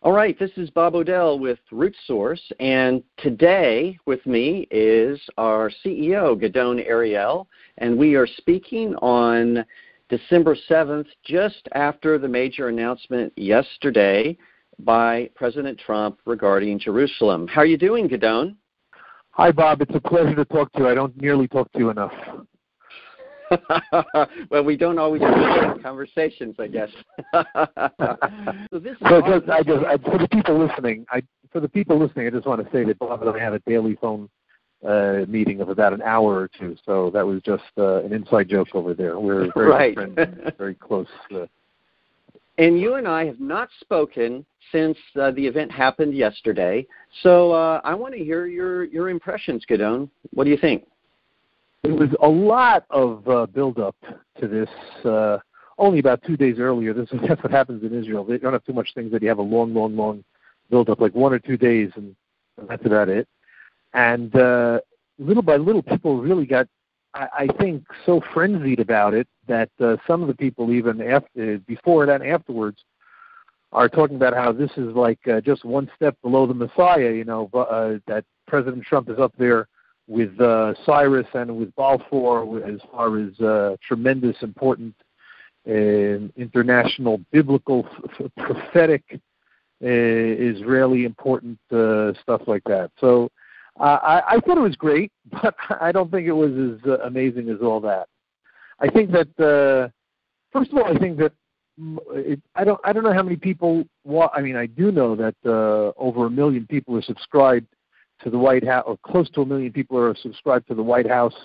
All right, this is Bob Odell with Root Source, and today with me is our CEO, Gidon Ariel, and we are speaking on December 7th, just after the major announcement yesterday by President Trump regarding Jerusalem. How are you doing, Gidon? Hi, Bob. It's a pleasure to talk to you. I don't nearly talk to you enough. Well, we don't always have conversations, I guess. For the people listening, I just want to say that Bob and I have a daily phone meeting of about an hour or two. So that was just an inside joke over there. We're very good friends, very close. And you and I have not spoken since the event happened yesterday. So I want to hear your impressions, Gidon. What do you think? There was a lot of build-up to this. Only about 2 days earlier. That's what happens in Israel. They don't have too much things that you have a long build-up, like 1 or 2 days, and that's about it. And little by little, people really got, I think, so frenzied about it that some of the people, even before that and afterwards, are talking about how this is like just one step below the Messiah. That President Trump is up there with Cyrus and with Balfour as far as tremendous, important international, biblical, prophetic, Israeli important stuff like that. So I thought it was great, but I don't think it was as amazing as all that. I think that first of all, I think that I don't know how many people. I do know that over 1 million people are subscribed to the White House, or close to 1 million people are subscribed to the White House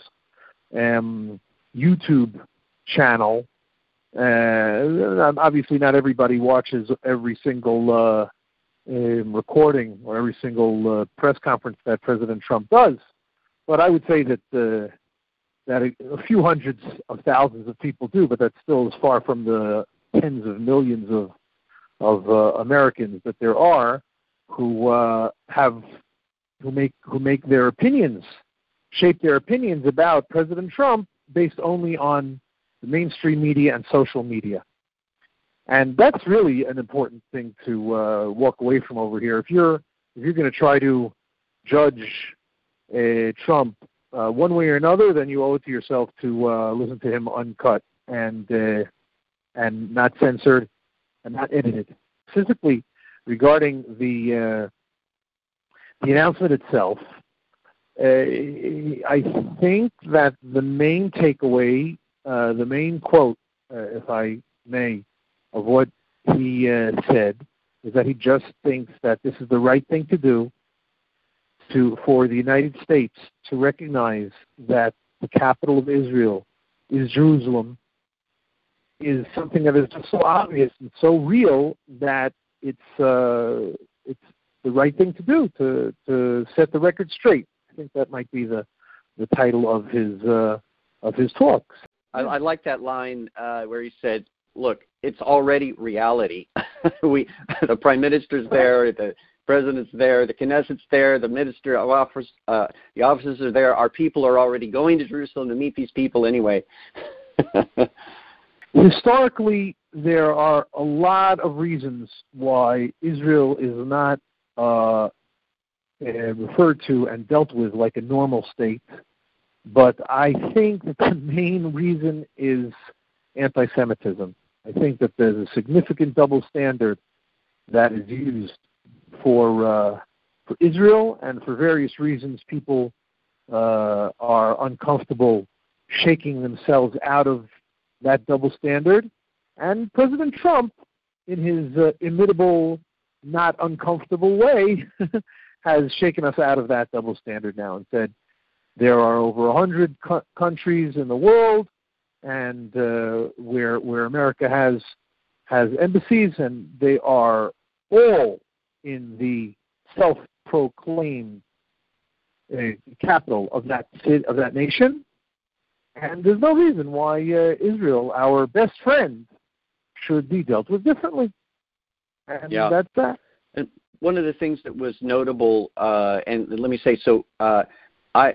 YouTube channel. Obviously, not everybody watches every single recording or every single press conference that President Trump does, but I would say that a few hundreds of thousands of people do, but that still is far from the tens of millions of Americans that there are who make their opinions, shape their opinions about President Trump based only on the mainstream media and social media. And that's really an important thing to walk away from over here. If you're going to try to judge Trump one way or another, then you owe it to yourself to listen to him uncut and not censored and not edited. Specifically regarding the announcement itself, I think that the main takeaway, the main quote, if I may, of what he said is that he just thinks that this is the right thing to do for the United States to recognize that the capital of Israel is Jerusalem, is something that is just so obvious and so real that it's the right thing to do to set the record straight. I think that might be the title of his talks. I like that line where he said, "Look, it's already reality. The prime minister's there, the president's there, the Knesset's there, the minister of office, the officers are there. Our people are already going to Jerusalem to meet these people anyway." Historically, there are a lot of reasons why Israel is not referred to and dealt with like a normal state, but I think that the main reason is anti-Semitism. I think that there's a significant double standard that is used for Israel, and for various reasons people are uncomfortable shaking themselves out of that double standard. And President Trump, in his imitable, not uncomfortable way, has shaken us out of that double standard now and said there are over 100 countries in the world, and where America has embassies, and they are all in the self-proclaimed capital of that nation, and there's no reason why Israel, our best friend, should be dealt with differently. And that's that. And one of the things that was notable, and let me say,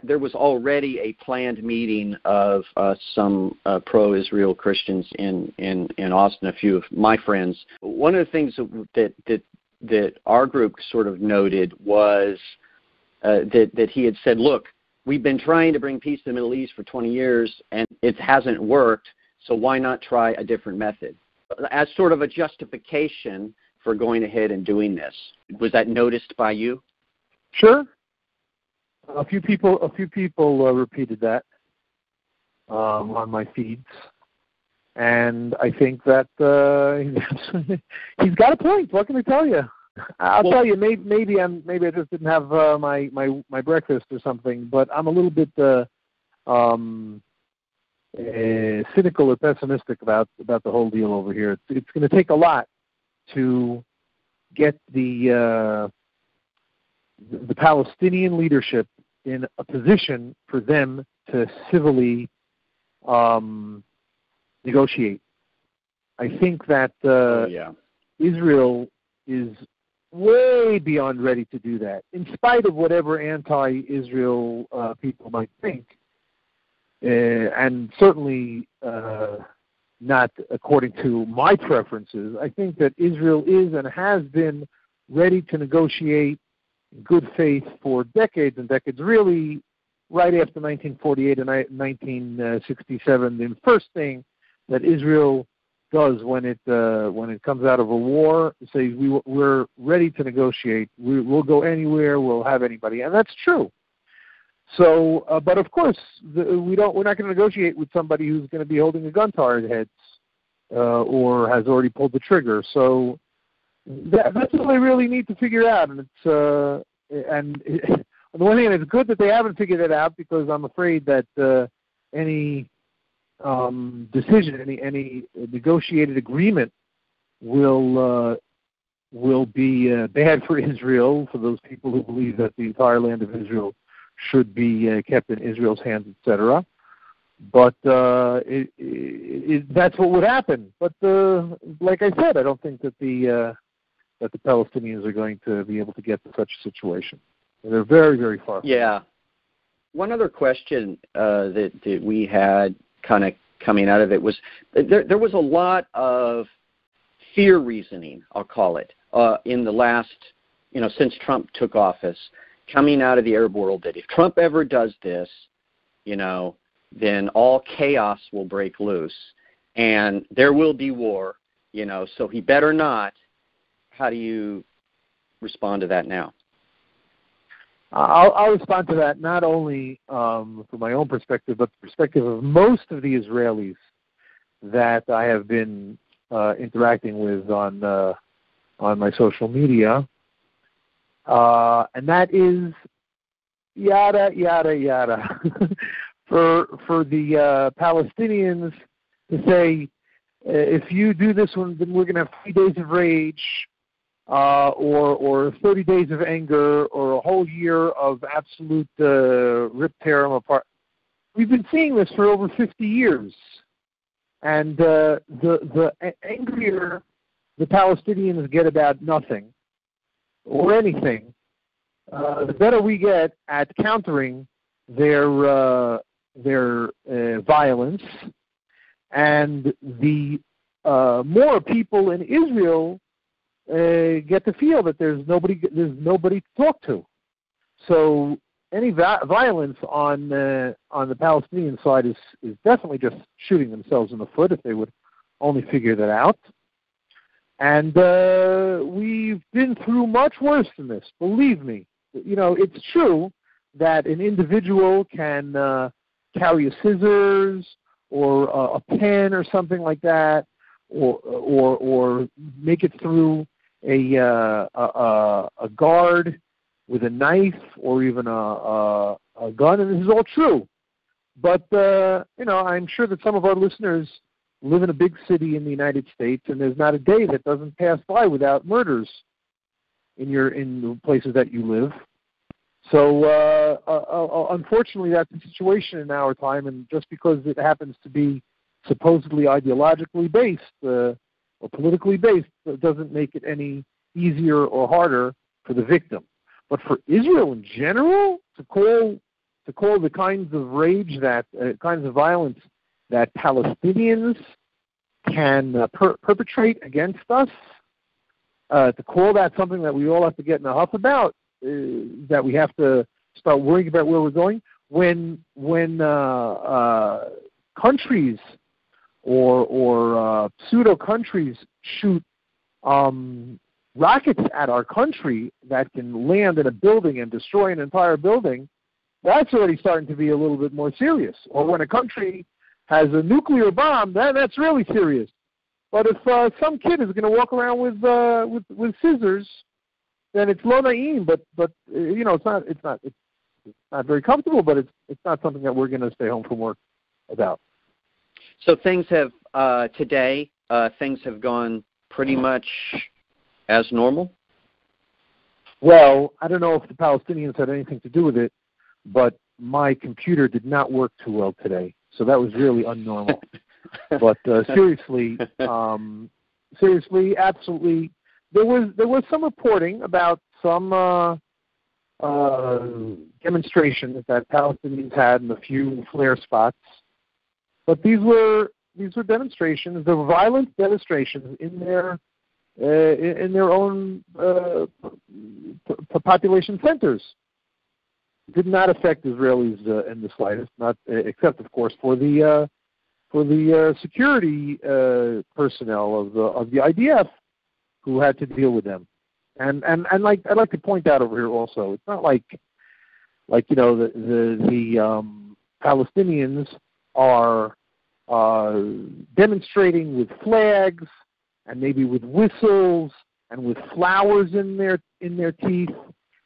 there was already a planned meeting of some pro-Israel Christians in Austin, a few of my friends. One of the things that that our group sort of noted was that he had said, look, we've been trying to bring peace to the Middle East for 20 years, and it hasn't worked, so why not try a different method? As sort of a justification for going ahead and doing this. Was that noticed by you? Sure. A few people repeated that on my feeds, and I think that he's got a point. What can I tell you? I'll tell you. Maybe I just didn't have my breakfast or something, but I'm a little bit cynical or pessimistic about the whole deal over here. It's going to take a lot to get the Palestinian leadership in a position for them to civilly negotiate. I think that Israel is way beyond ready to do that, in spite of whatever anti-Israel people might think, and certainly not according to my preferences. I think that Israel is and has been ready to negotiate in good faith for decades and decades, really right after 1948 and 1967. The first thing that Israel does when it comes out of a war, say we're ready to negotiate. We'll go anywhere. We'll have anybody, and that's true. So, but of course, we're not going to negotiate with somebody who's going to be holding a gun to our heads or has already pulled the trigger. So that's what they really need to figure out. And it's on the one hand, it's good that they haven't figured it out, because I'm afraid that any decision, any negotiated agreement will be bad for Israel, for those people who believe that the entire land of Israel should be kept in Israel's hands, etc. But that's what would happen. But like I said, I don't think that the Palestinians are going to be able to get to such a situation. They're very, very far from it. One other question that we had kind of coming out of it was there was a lot of fear reasoning, I'll call it, in the last, since Trump took office, coming out of the Arab world, that if Trump ever does this, then all chaos will break loose and there will be war, so he better not. How do you respond to that now? I'll respond to that not only from my own perspective, but the perspective of most of the Israelis that I have been interacting with on my social media, and that is yada yada yada for the Palestinians to say, if you do this one, then we're going to have 3 days of rage. Or 30 days of anger, or a whole year of absolute rip, tear them apart. We've been seeing this for over 50 years, and the angrier the Palestinians get about nothing or anything, the better we get at countering their violence, and the more people in Israel get to feel that there's nobody to talk to. So any violence on the Palestinian side is definitely just shooting themselves in the foot, if they would only figure that out. And we've been through much worse than this, believe me. It's true that an individual can carry a scissors or a pen or something like that, or make it through a guard with a knife or even a gun, and this is all true. But I'm sure that some of our listeners live in a big city in the United States, and there's not a day that doesn't pass by without murders in the places that you live. So unfortunately, that's the situation in our time, and just because it happens to be supposedly ideologically based or politically based, it doesn't make it any easier or harder for the victim. But for Israel in general, to call the kinds of rage, kinds of violence that Palestinians can perpetrate against us, to call that something that we all have to get in a huff about, that we have to start worrying about where we're going, when countries or pseudo countries shoot rockets at our country that can land in a building and destroy an entire building, that's already starting to be a little bit more serious. Or when a country has a nuclear bomb, that's really serious. But if some kid is going to walk around with scissors, then it's lo na'im. But it's not very comfortable. But it's not something that we're going to stay home from work about. So things have today. Things have gone pretty much as normal. Well, I don't know if the Palestinians had anything to do with it, but my computer did not work too well today, so that was really unnormal. But seriously, absolutely, there was some reporting about some demonstrations that Palestinians had in a few flare spots, but these were demonstrations. They were violent demonstrations in their own population centers. Did not affect Israelis in the slightest, not except of course for the security personnel of the IDF who had to deal with them. And like I'd like to point out over here also, it's not like the Palestinians are demonstrating with flags and maybe with whistles and with flowers in their teeth,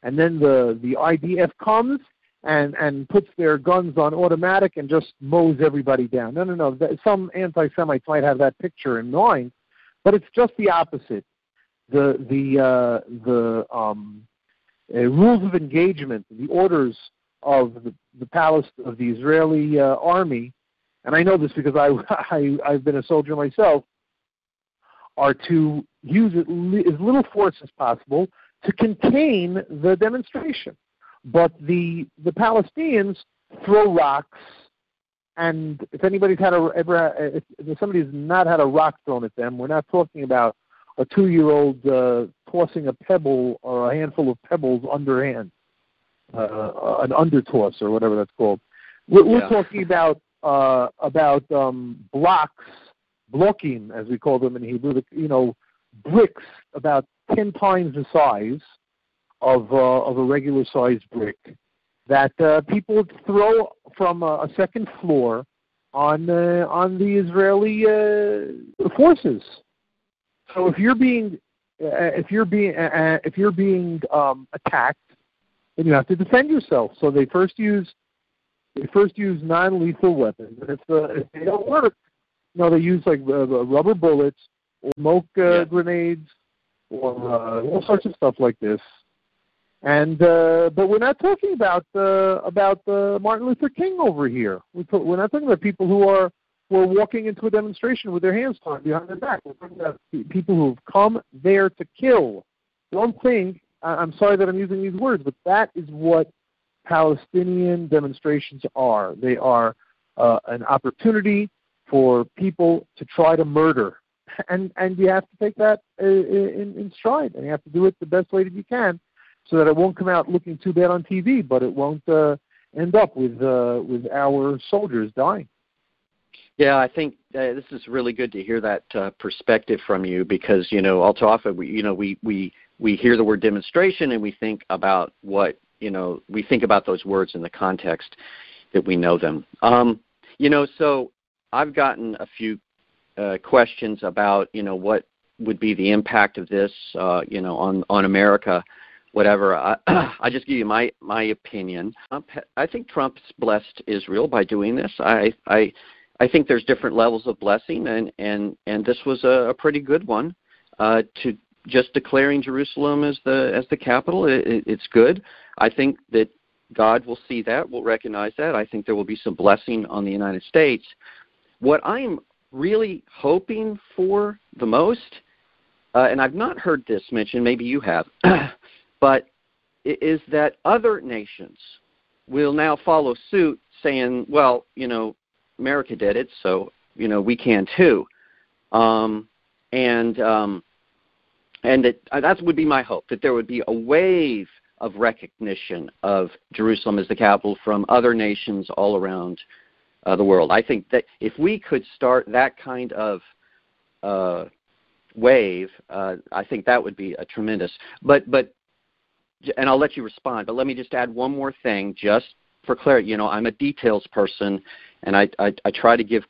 and then the IDF comes and puts their guns on automatic and just mows everybody down. No. Some anti-Semites might have that picture in mind, but it's just the opposite. The rules of engagement, the orders of the Israeli army, and I know this because I've been a soldier myself, are to use as little force as possible to contain the demonstration. But the Palestinians throw rocks, and if anybody's if somebody's not had a rock thrown at them, we're not talking about a 2-year-old tossing a pebble or a handful of pebbles underhand, an undertoss or whatever that's called. We're talking about blocks, blocking as we call them in Hebrew, bricks about 10 times the size of a regular sized brick that people would throw from a second floor on the Israeli forces. So if you're being attacked, then you have to defend yourself. So they first use non-lethal weapons, and if they don't work, they use like rubber bullets or smoke grenades or all sorts of stuff like this. And but we're not talking about Martin Luther King over here. We're not talking about people who are walking into a demonstration with their hands tied behind their back. We're talking about people who have come there to kill. Don't think, I'm sorry that I'm using these words, but that is what Palestinian demonstrations are. They are an opportunity for people to try to murder. And you have to take that in stride, and you have to do it the best way that you can, so that it won't come out looking too bad on TV, but it won't end up with our soldiers dying. Yeah, I think this is really good to hear that perspective from you, because all too often we hear the word demonstration and we think about we think about those words in the context that we know them. So I've gotten a few questions about what would be the impact of this on America. Whatever. I just give you my opinion. I think Trump's blessed Israel by doing this. I think there's different levels of blessing, and this was a pretty good one. To just declaring Jerusalem as the capital, it's good. I think that God will see that, will recognize that. I think there will be some blessing on the United States. What I'm really hoping for the most, and I've not heard this mentioned, maybe you have, but is that other nations will now follow suit, saying, well, America did it, so, we can too. and that would be my hope, that there would be a wave of recognition of Jerusalem as the capital from other nations all around the world. I think that if we could start that kind of wave, I think that would be a tremendous. But and I'll let you respond. But let me just add one more thing, just for clarity. I'm a details person, and I try to give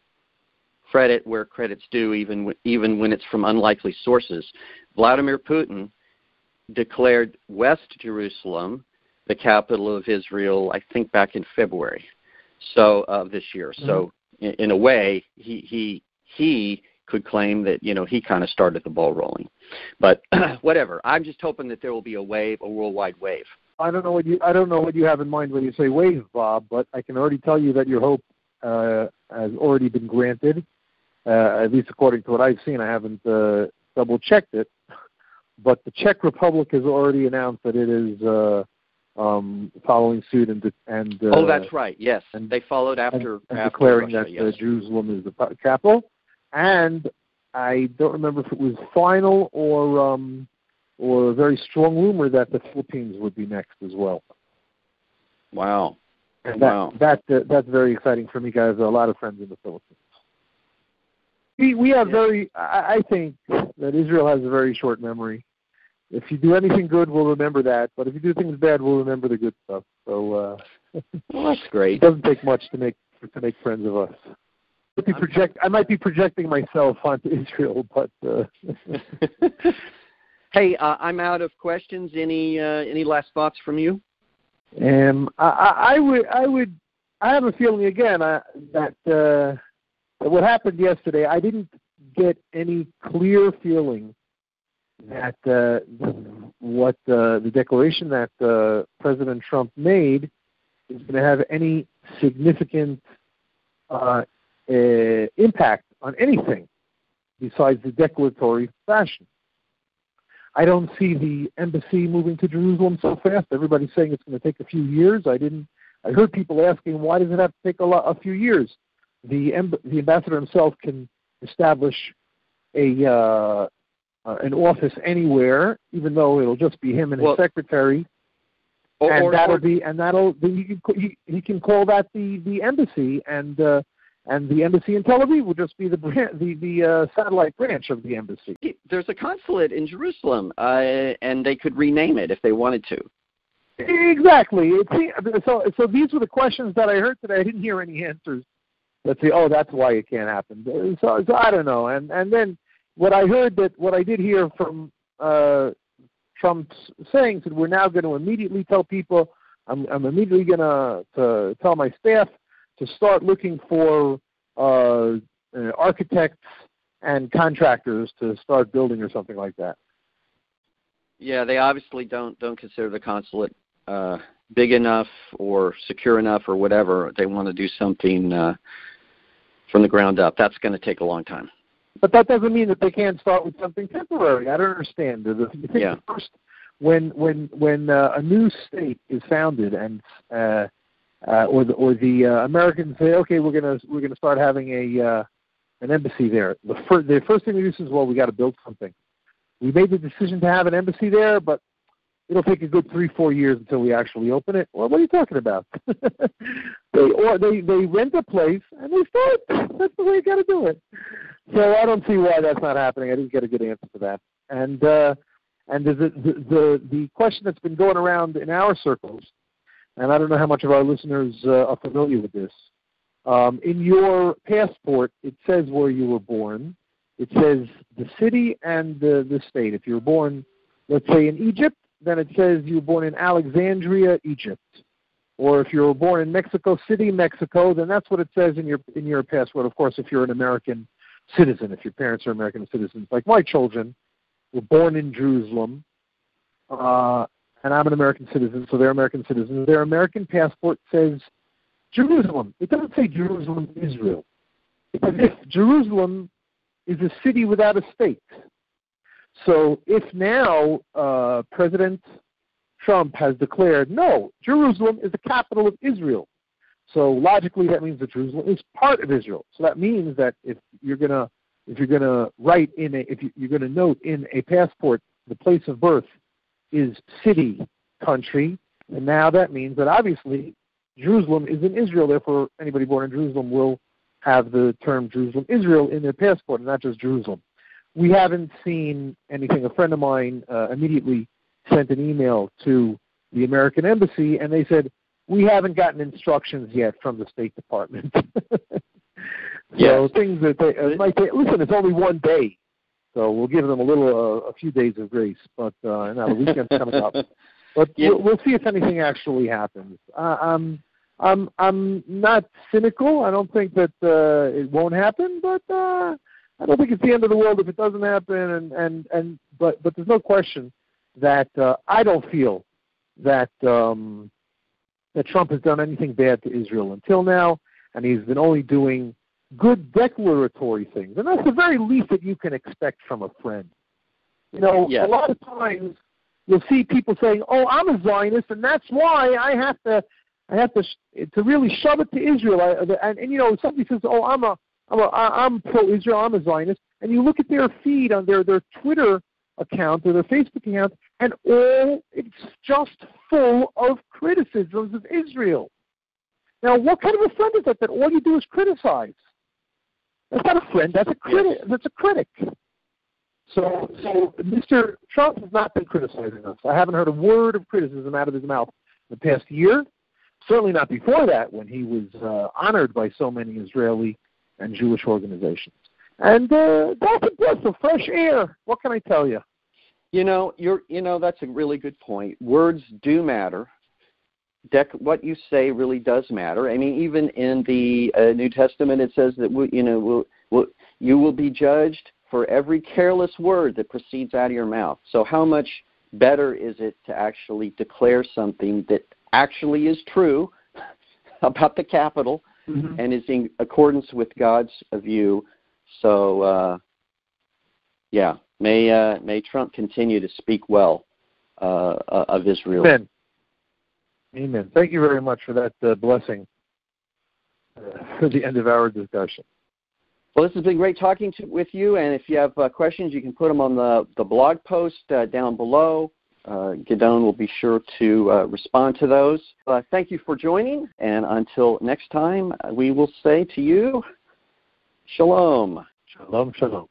credit where credit's due, even when it's from unlikely sources. Vladimir Putin declared West Jerusalem the capital of Israel, I think back in February of this year. Mm-hmm. So in a way, he could claim that he kind of started the ball rolling. But whatever. I'm just hoping that there will be a worldwide wave. I don't know what you have in mind when you say wave, Bob, but I can already tell you that your hope has already been granted. At least according to what I've seen. I haven't double-checked it, but the Czech Republic has already announced that it is following suit and oh, that's right. Yes, and they followed after declaring Russia, that yes. Jerusalem is the capital. And I don't remember if it was final or a very strong rumor that the Philippines would be next as well. Wow. And that's very exciting for me, guys. I have a lot of friends in the Philippines. We have I think that Israel has a very short memory. If you do anything good, we'll remember that. But if you do things bad, we'll remember the good stuff. So well, that's great. It doesn't take much to make friends of us. I might be projecting myself onto Israel, but hey, I'm out of questions. Any last thoughts from you? I have a feeling again that what happened yesterday, I didn't get any clear feeling that what the declaration that President Trump made is going to have any significant impact on anything besides the declaratory fashion. I don't see the embassy moving to Jerusalem so fast. Everybody's saying it's going to take a few years. I heard people asking, why does it have to take a few years? The ambassador himself can establish an office anywhere, even though it'll just be him and his secretary, he can call that the embassy, and the embassy in Tel Aviv will just be the satellite branch of the embassy. There's a consulate in Jerusalem, and they could rename it if they wanted to. Exactly. So these were the questions that I heard today. I didn't hear any answers. Let's say, that's why it can't happen. So I don't know. And then what I did hear from Trump's saying that we're now going to immediately tell people, I'm immediately going to tell my staff to start looking for architects and contractors to start building or something like that. Yeah, they obviously don't consider the consulate big enough or secure enough or whatever. They want to do something from the ground up. That's going to take a long time. But that doesn't mean that they can't start with something temporary. I don't understand. First, when a new state is founded and or the Americans say, okay, we're gonna start having an embassy there. The first thing we do is, well, we got to build something. We made the decision to have an embassy there, but it'll take a good 3-4 years until we actually open it. Well, what are you talking about? They rent a place and they start. That's the way you got to do it. So I don't see why that's not happening. I didn't get a good answer to that. And the question that's been going around in our circles, and I don't know how much of our listeners are familiar with this. In your passport, it says where you were born. It says the city and the state. If you were born, let's say, in Egypt, then it says you were born in Alexandria, Egypt. Or if you were born in Mexico City, Mexico, then that's what it says in your passport. Of course, if you're an American citizen, if your parents are American citizens, like my children were born in Jerusalem, and I'm an American citizen, so they're American citizens. Their American passport says Jerusalem. It doesn't say Jerusalem, Israel. It's as if Jerusalem is a city without a state. So if now President Trump has declared, no, Jerusalem is the capital of Israel. So logically, that means that Jerusalem is part of Israel. So that means that if you're gonna note in a passport the place of birth is city, country, and now that means that obviously Jerusalem is in Israel. Therefore, anybody born in Jerusalem will have the term Jerusalem, Israel in their passport, and not just Jerusalem. We haven't seen anything. A friend of mine immediately sent an email to the American Embassy, and they said, we haven't gotten instructions yet from the State Department. So things that they might say, listen, it's only one day, so we'll give them a few days of grace. But now the weekend's coming up. But we'll see if anything actually happens. I'm not cynical. I don't think that it won't happen, but I don't think it's the end of the world if it doesn't happen. But there's no question that I don't feel that that Trump has done anything bad to Israel until now, and he's been only doing good declaratory things, and that's the very least that you can expect from a friend. You know, a lot of times you'll see people saying, "Oh, I'm a Zionist, and that's why I have to really shove it to Israel." And you know, somebody says, "Oh, I'm pro-Israel, I'm a Zionist," and you look at their feed on their Twitter account or their Facebook account, and it's just full of criticisms of Israel. Now, what kind of a friend is that all you do is criticize? That's not a friend. That's a critic. That's a critic. So Mr. Trump has not been criticizing us. I haven't heard a word of criticism out of his mouth in the past year. Certainly not before that, when he was honored by so many Israeli and Jewish organizations. And that's a breath of fresh air. What can I tell you? You know, that's a really good point. Words do matter. What you say really does matter. I mean, even in the New Testament, it says that you will be judged for every careless word that proceeds out of your mouth. So how much better is it to actually declare something that actually is true about the Capitol and is in accordance with God's view? So, may Trump continue to speak well of Israel. Amen. Amen. Thank you very much for that blessing for the end of our discussion. Well, this has been great talking with you, and if you have questions, you can put them on the blog post down below. Gidon will be sure to respond to those. Thank you for joining, and until next time, we will say to you, Shalom. Shalom, shalom.